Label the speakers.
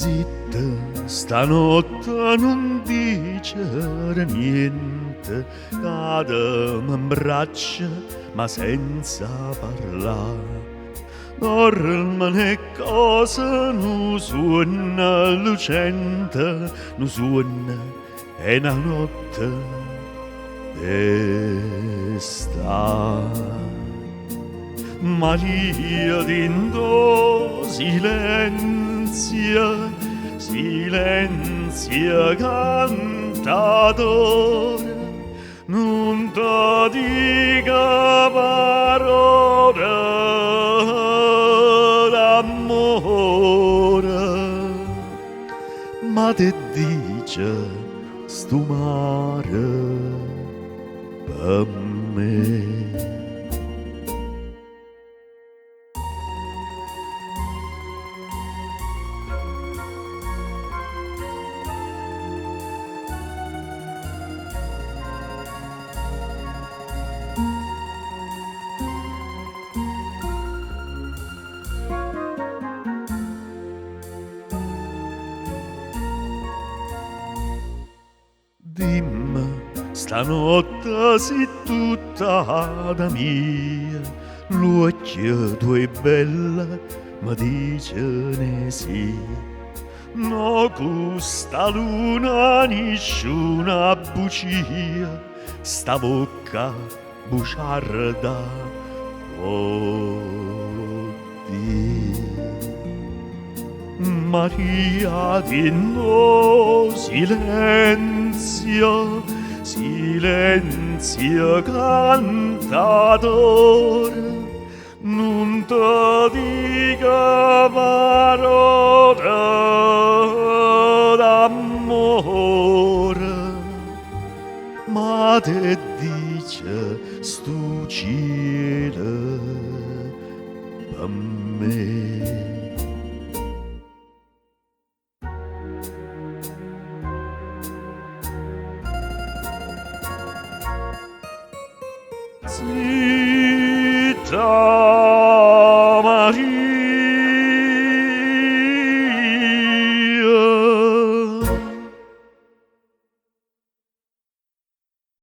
Speaker 1: Zitta, stanotte non dicere niente, cadem in braccia ma senza parlare. Dorme cosa non suona lucente, non suona è una notte d'estate. Maria dindo silenzia, silenzia cantadora, non ti dica parola d'amore, ma te dice sto mare per me. Dimmi, stanotte sei tutta da mia, l'occhio tuo è bella, ma dice sì. No, questa luna nessuna bugia, sta bocca buciarda, oh Dio. Maria di no silenzio, silenzio cantadore, non ti dica parola d'amore, ma te dice stu cielo per me. Zitta